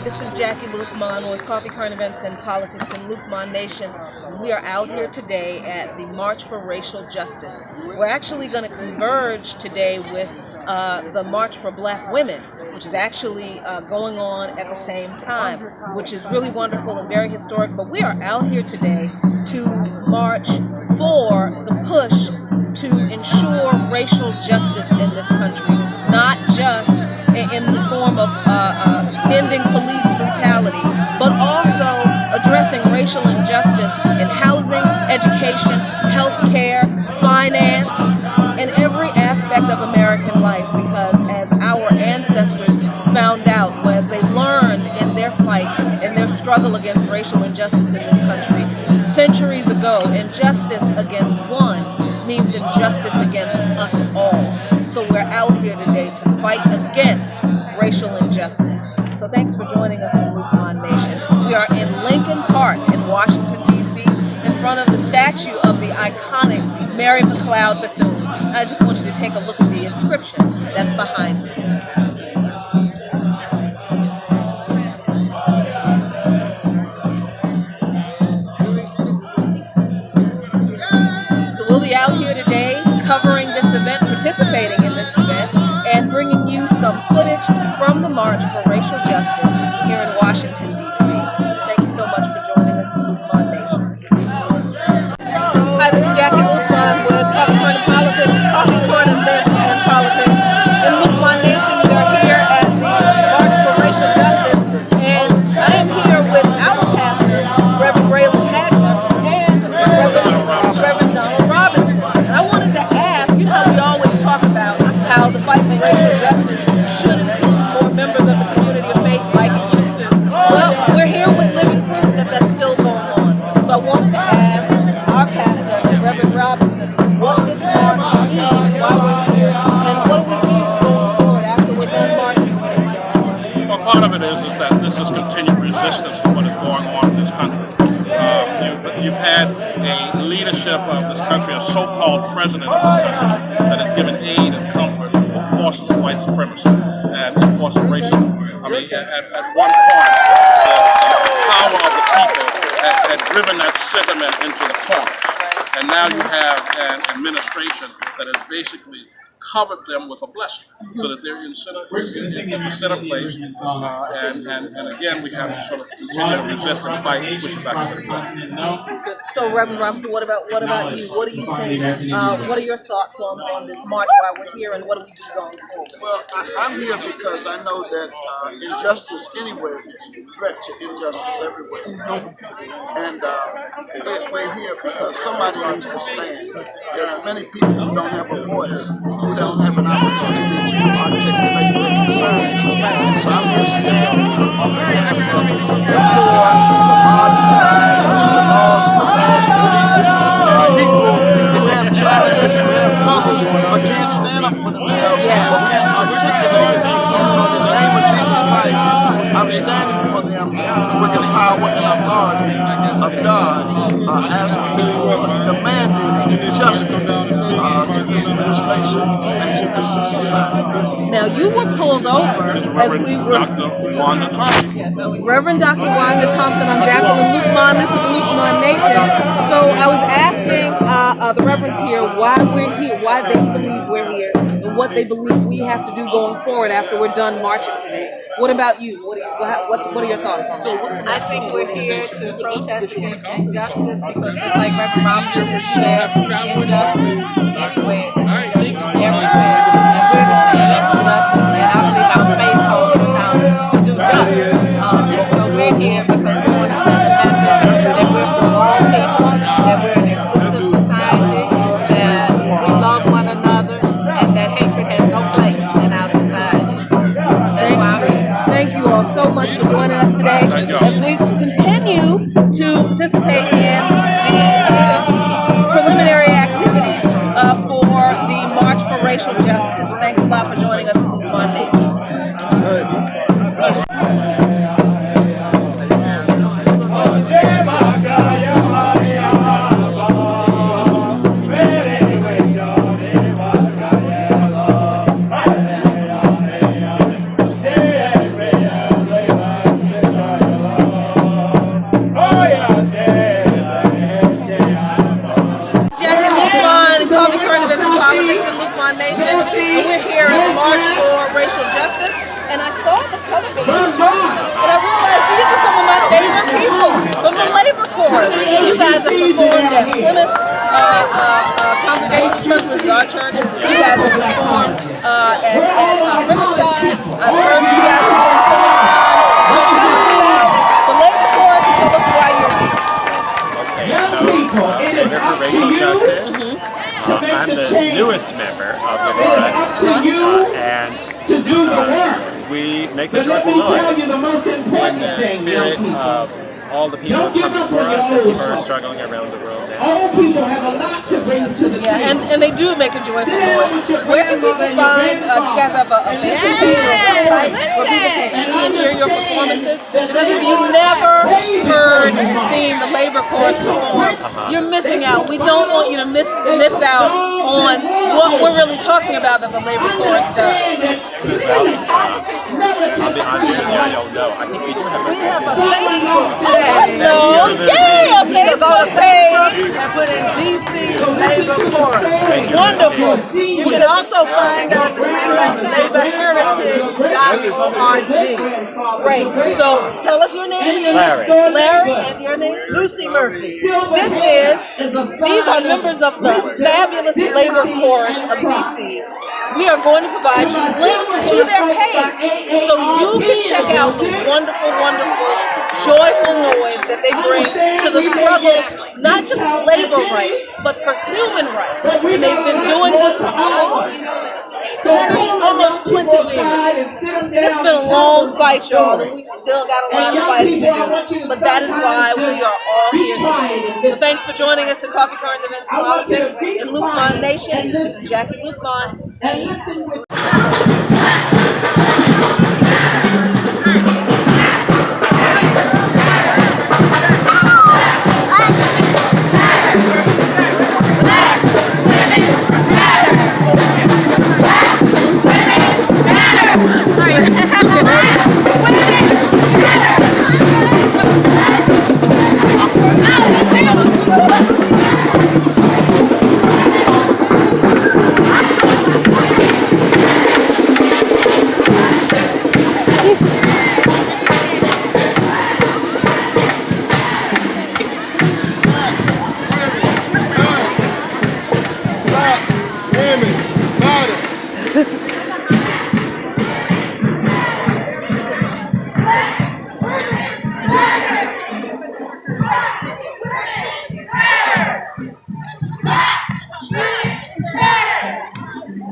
this is Jackie Lukman with Coffee, Current Events, and Politics in Lukman Nation. We are out here today at the March for Racial Justice. We're actually going to converge today with the March for Black Women, which is actually going on at the same time, which is really wonderful and very historic. But we are out here today to march for the push to ensure racial justice in this country, not just in the form of ending police brutality, but also addressing racial injustice in housing, education, healthcare, finance, and every aspect of American life, because as our ancestors found out, as they learned in their fight, in their struggle against racial injustice in this country centuries ago, injustice against one means injustice against us all. So we're out here today to fight against racial injustice. So thanks for joining us in Lukman Nation. We are in Lincoln Park in Washington, D.C., in front of the statue of the iconic Mary McLeod Bethune. I just want you to take a look at the inscription that's behind me. So we'll be out here today covering this event, participating in this event, and bringing you some footage from the March for Racial Justice here in Washington, D.C. Thank you so much for joining us in Lukman Nation. Hi, this is Jackie Lukman with Coffee, Current Events, and Politics. In Lukman Nation, we are here at the March for Racial Justice, and I am here with our pastor, Reverend Raylan Hagler, and Reverend Donald Robinson. And I wanted to ask, you know how we always talk about how the fight for racial justice should include more members of the community of faith like it used to. Well, we're here with living proof that that's still going on. So I wanted to ask our pastor, Reverend Robinson, what this march means, why we're here, and what do we need going forward after we're done marching. Well, part of it is that this is continued resistance to what is going on in this country. You've had a leadership of this country, a so-called president of this country, that has given aid and comfort to forces of white supremacy and forces of racism. I mean, at one point, the power of the people had driven that sentiment into the corners. And now you have an administration that has basically covered them with a blessing, so that they're in the center place. And again, we have to sort of continue to resist and fight and push it back to the plan. So, Reverend Robinson, what about you? What do you think? What are your thoughts on this march while we're here, and what do we do going forward? Well, I'm here because I know that injustice anywhere is a threat to injustice everywhere. And we're here because somebody needs to stand. There are many people who don't have a voice, who don't have an opportunity to articulate their concerns. So I'm just standing for the laws, the people who have challenges, who have problems, but can't stand up for themselves, or can't articulate it. And so in the name of Jesus Christ, I'm standing for them with the power and authority of God, asking for, demanding justice to this administration and to this society. Now, you were pulled over as we were... Reverend Dr. Wanda Thompson, I'm Jacqueline Lukman. This is Lukman Nation. So I was asking the reverends here why we're here, why they believe we're here, and what they believe we have to do going forward after we're done marching today. What about you? What are your thoughts on that? I think we're here to protest against injustice because just like Reverend Robinson said, injustice everywhere, injustice everywhere. And we're to stand up for justice, and I believe our faith calls us out to do justice. And so we're here because we want to send a message that we're for all people, that we're an inclusive society, that we love one another, and that hatred has no place in our society. That's why I'm here. Thank you all so much for joining us today as we continue to participate in the preliminary activities for the March for Racial Justice. Thanks a lot for joining us on Monday. and Lukman Nation, and we're here at the March for Racial Justice. And I saw the colorful t-shirts, and I realized these are some of my favorite people from the labor corps. You guys have performed at Plymouth Congregational Church, which is our church. You guys have performed at Riverside. I've heard you guys perform so many times. So tell us about the labor corps and tell us why you're here. Okay, so Labor for Racial Justice. I'm the newest member of the chorus, and we make a joyful noise in the spirit of all the people who come before us and people are struggling around the world now. All people have a lot to bring to the table. And they do make a joyful noise. Where can people find, you guys have a Facebook page or a website where people can see and hear your performances? Because if you've never heard and seen the labor corps perform, you're missing out. We don't want you to miss out on what we're really talking about that the labor corps does. I'll be honest with you, I don't know. I think we do have a Facebook page. No, yay, a Facebook page. And put in DC Labor Corps. Wonderful. You can also find us at laborheritage.org. Great. So tell us your name. Larry. Larry, and your name? Lucy Murphy. These are members of the fabulous labor chorus of DC. We are going to provide you links to their page so you can check out the wonderful, wonderful, joyful noise that they bring to the struggle, not just for labor rights, but for human rights. And they've been doing this for almost 20 years. It's been a long fight, y'all, and we still got a lot of fighting to do. But that is why we are all here today. So thanks for joining us at Coffee, Current Events, and Politics in Lukman Nation. This is Jackie Lukman.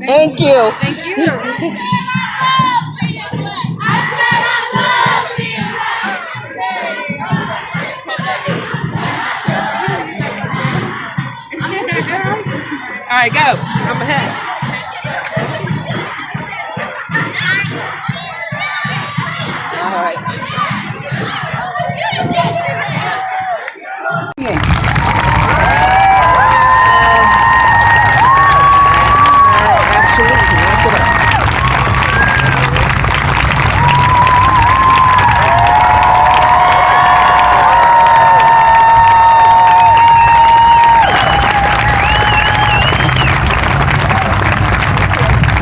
Thank you. Thank you. All right, go. I'm ahead. All right.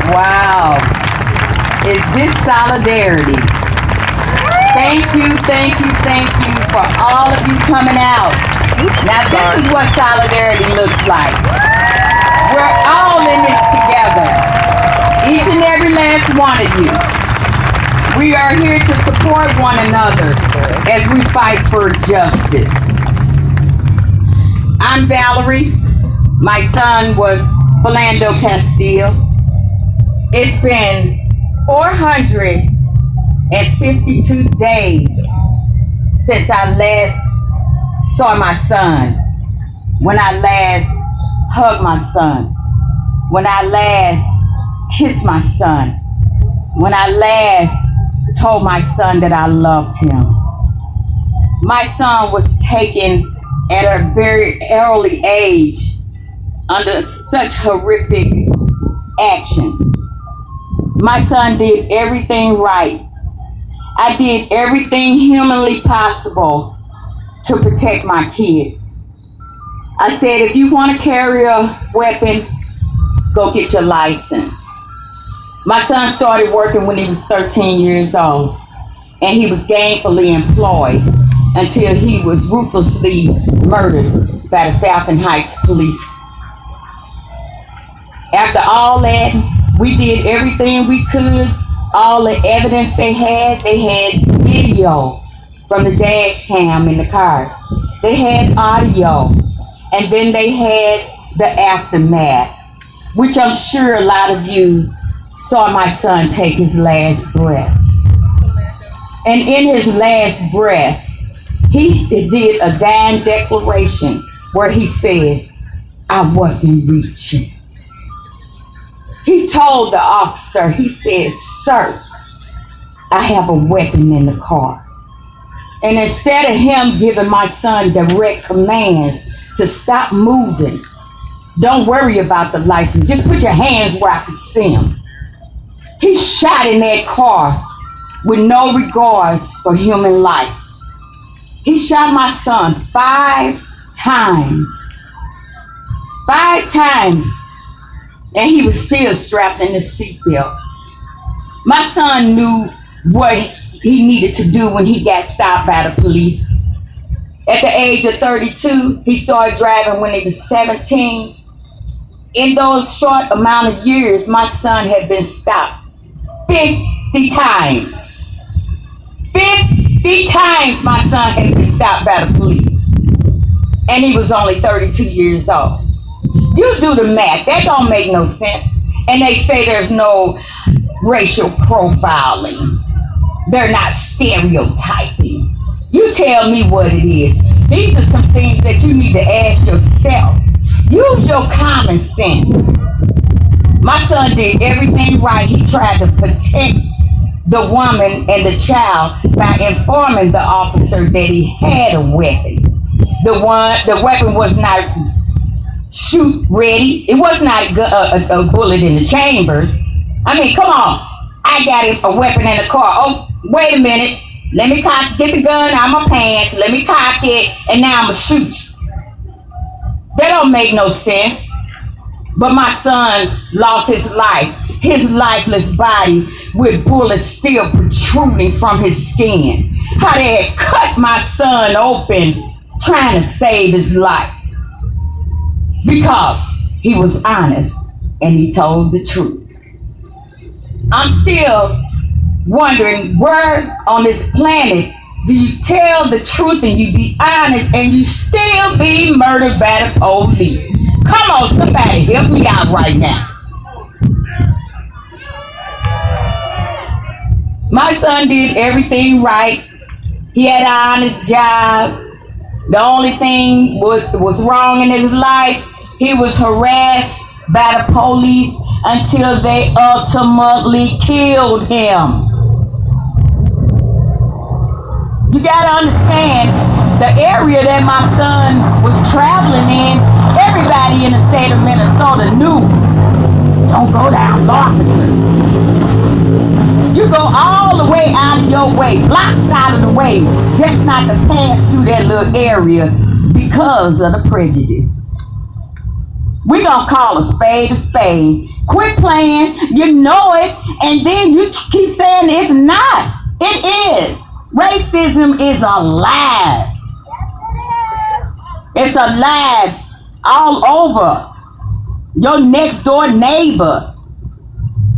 Wow. Is this solidarity? Thank you for all of you coming out. Now this is what solidarity looks like. We're all in this together. Each and every last one of you. We are here to support one another as we fight for justice. I'm Valerie. My son was Philando Castile. It's been 452 days since I last saw my son, when I last hugged my son, when I last kissed my son, when I last told my son that I loved him. My son was taken at a very early age under such horrific actions. My son did everything right. I did everything humanly possible to protect my kids. I said, if you want to carry a weapon, go get your license. My son started working when he was 13 years old, and he was gainfully employed until he was ruthlessly murdered by the Falcon Heights police. After all that, we did everything we could. All the evidence they had video from the dash cam in the car. They had audio, and then they had the aftermath, which I'm sure a lot of you saw my son take his last breath. And in his last breath, he did a dying declaration where he said, "I wasn't reaching." He told the officer, he said, "Sir, I have a weapon in the car." And instead of him giving my son direct commands to stop moving, don't worry about the license, just put your hands where I could see him, he shot in that car with no regards for human life. He shot my son 5 times. 5 times. And he was still strapped in the seatbelt. My son knew what he needed to do when he got stopped by the police. At the age of 32, he started driving when he was 17. In those short amount of years, my son had been stopped 50 times. 50 times my son had been stopped by the police. And he was only 32 years old. You do the math. That don't make no sense. And they say there's no racial profiling. They're not stereotyping. You tell me what it is. These are some things that you need to ask yourself. Use your common sense. My son did everything right. He tried to protect the woman and the child by informing the officer that he had a weapon. The weapon was not shoot ready. It was not a bullet in the chambers. I mean, come on. I got a weapon in the car. Oh, wait a minute. Let me get the gun out of my pants. Let me cock it, and now I'm going to shoot you. That don't make no sense. But my son lost his life. His lifeless body with bullets still protruding from his skin. How they had cut my son open trying to save his life. Because he was honest and he told the truth. I'm still wondering, where on this planet do you tell the truth and you be honest and you still be murdered by the police? Come on, somebody help me out right now. My son did everything right. He had an honest job. The only thing was wrong in his life, he was harassed by the police until they ultimately killed him. You gotta understand, the area that my son was traveling in, everybody in the state of Minnesota knew, don't go down Larpenton. You go all the way out of your way, blocks out of the way, just not to pass through that little area because of the prejudice. We gonna call a spade a spade. Quit playing, you know it, and then you keep saying it's not. It is. Racism is alive. It's alive all over. Your next door neighbor.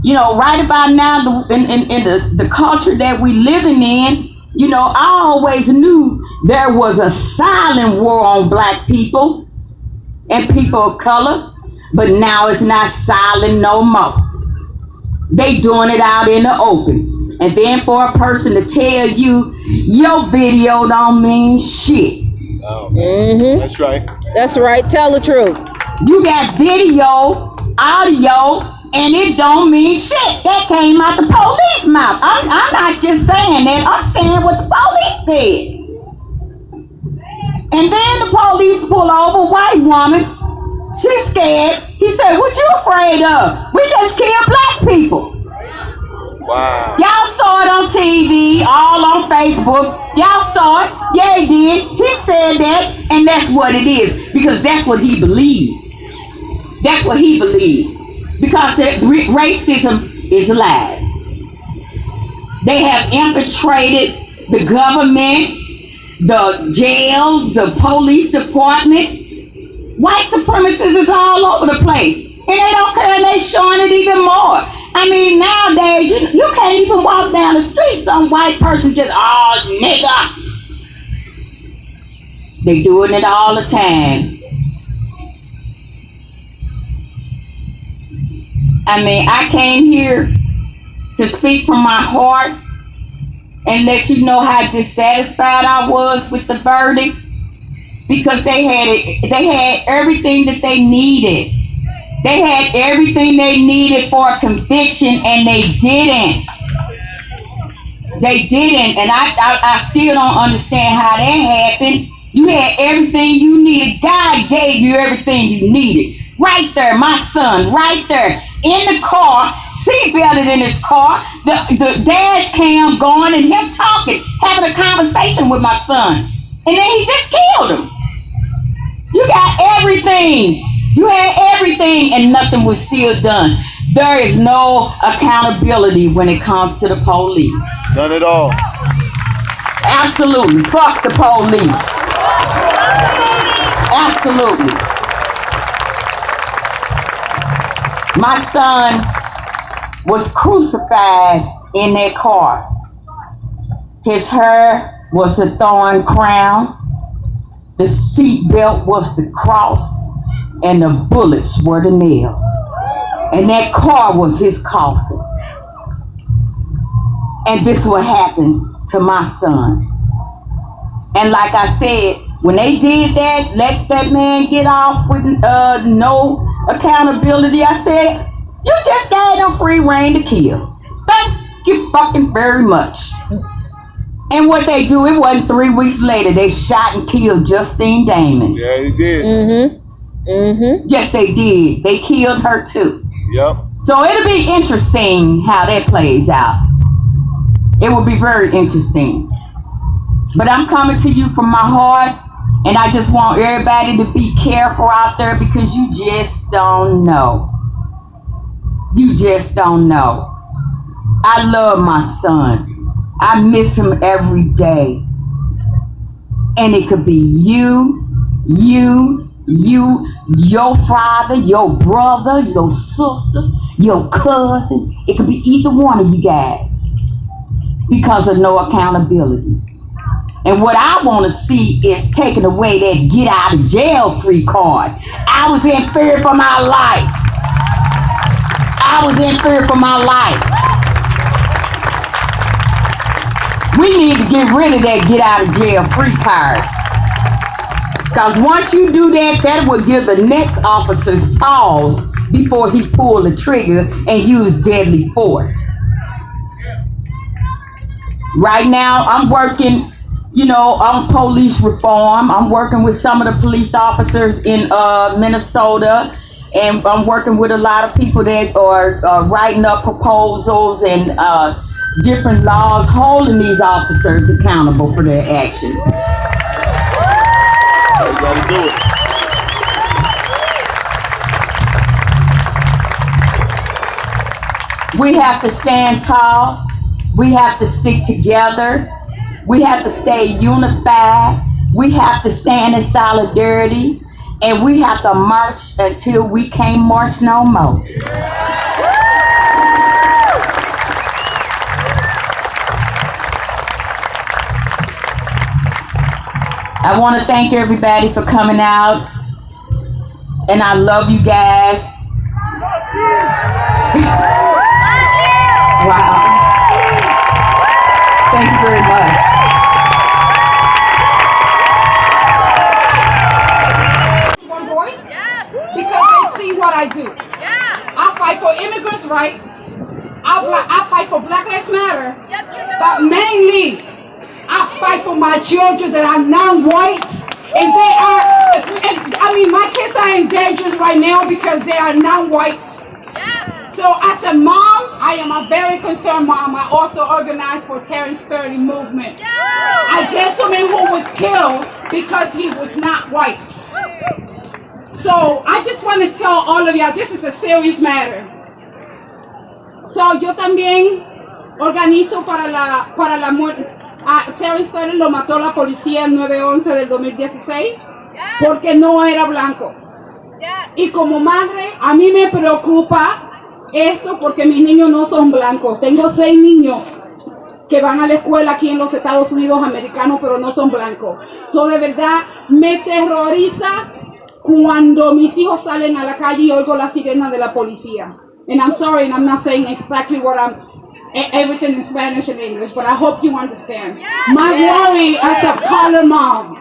You know, right about now, in the culture that we living in, you know, I always knew there was a silent war on black people and people of color, but now it's not silent no more. They doing it out in the open. And then for a person to tell you your video don't mean shit. Oh, man. That's right. That's right. Tell the truth. You got video, audio, and it don't mean shit. That came out the police mouth. I'm not just saying that. I'm saying what the police said. And then the police pull over a white woman. She's scared. He said, "What you afraid of? We just killed black people." Wow. Y'all saw it on TV, all on Facebook. Y'all saw it. Yeah, he did. He said that, and that's what it is. Because that's what he believed. That's what he believed. because racism is alive. They have infiltrated the government, the jails, the police department. White supremacists is all over the place. And they don't care, and they showing it even more. I mean, nowadays, you can't even walk down the street, some white person just, oh, nigga. They doing it all the time. I mean, I came here to speak from my heart and let you know how dissatisfied I was with the verdict, because they had everything that they needed. They had everything they needed for a conviction, and they didn't. They didn't, and I still don't understand how that happened. You had everything you needed. God gave you everything you needed. Right there, my son, right there, in the car, seatbelted in his car, the dash cam going, and him talking, having a conversation with my son. And then he just killed him. You got everything. You had everything, and nothing was still done. There is no accountability when it comes to the police. None at all. Absolutely. Fuck the police. Absolutely. My son was crucified in that car. His hair was a thorn crown. The seat belt was the cross, and the bullets were the nails. And that car was his coffin. And this will happen to my son. And like I said, when they did that, let that man get off with no accountability, I said, you just gave them free reign to kill. Thank you fucking very much. And what they do, it wasn't 3 weeks later, they shot and killed Justine Damon. Yeah, they did. Yes, they did. They killed her too. Yep. So it'll be interesting how that plays out. It will be very interesting. But I'm coming to you from my heart, and I just want everybody to be careful out there, because you just don't know. You just don't know. I love my son. I miss him every day. And it could be you, your father, your brother, your sister, your cousin. It could be either one of you guys, because of no accountability. And what I want to see is taking away that get out of jail free card. I was in fear for my life. I was in fear for my life. We need to get rid of that get out of jail free card. Because once you do that, that will give the next officers pause before he pull the trigger and use deadly force. Right now, I'm working, on police reform. I'm working with some of the police officers in Minnesota, and I'm working with a lot of people that are writing up proposals and different laws holding these officers accountable for their actions. You gotta do it. We have to stand tall. We have to stick together. We have to stay unified. We have to stand in solidarity. And we have to march until we can't march no more. I want to thank everybody for coming out. And I love you guys. Wow. Thank you very much. One voice? Because they see what I do. I fight for immigrants' rights. I fight for Black Lives Matter. But mainly, I fight for my children that are non-white. And they are, my kids are in danger right now because they are non-white. So as a mom, I am a very concerned mom. I also organized for Terrence 30 movement. A gentleman who was killed because he was not white. So I just want to tell all of y'all, this is a serious matter. So yo también organizo para la muerte. Terry Sterling lo mató la policía el 9/11 del 2016 porque no era blanco. Y como madre, a mí me preocupa esto porque mis niños no son blancos. Tengo 6 niños que van a la escuela aquí en los Estados Unidos americanos, pero no son blancos. So de verdad me terroriza cuando mis hijos salen a la calle y oigo la sirena de la policía. And I'm sorry, and I'm not saying exactly what everything in Spanish and English, but I hope you understand. My worry as a color mom,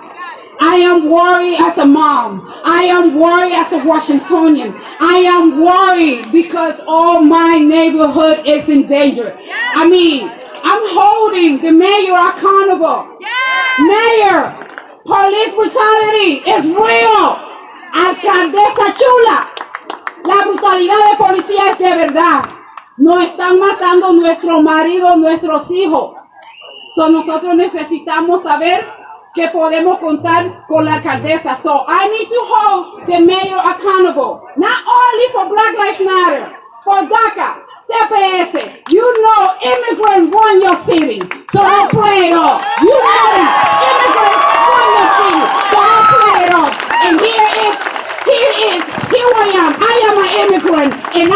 I am worried as a mom. I am worried as a Washingtonian. I am worried because all my neighborhood is in danger. I mean, I'm holding the mayor accountable. Mayor, police brutality is real. Alcaldesa chula, la brutalidad de policía es de verdad. Nos están matando nuestros maridos, nuestros hijos. So nosotros necesitamos saber que podemos contar con la alcaldesa. So I need to hold the mayor accountable, not only for Black Lives Matter, for DACA, TPS. You know immigrants run your city, so don't play it off. You know that. Immigrants run your city, so don't play it off. And here I am. I am an immigrant, and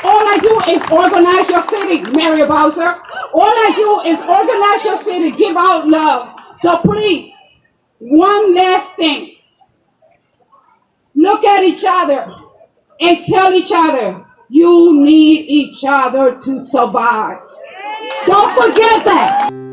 all I do is organize your city, Mary Bowser. All I do is organize your city, give out love. So please, one last thing. Look at each other and tell each other you need each other to survive. Don't forget that.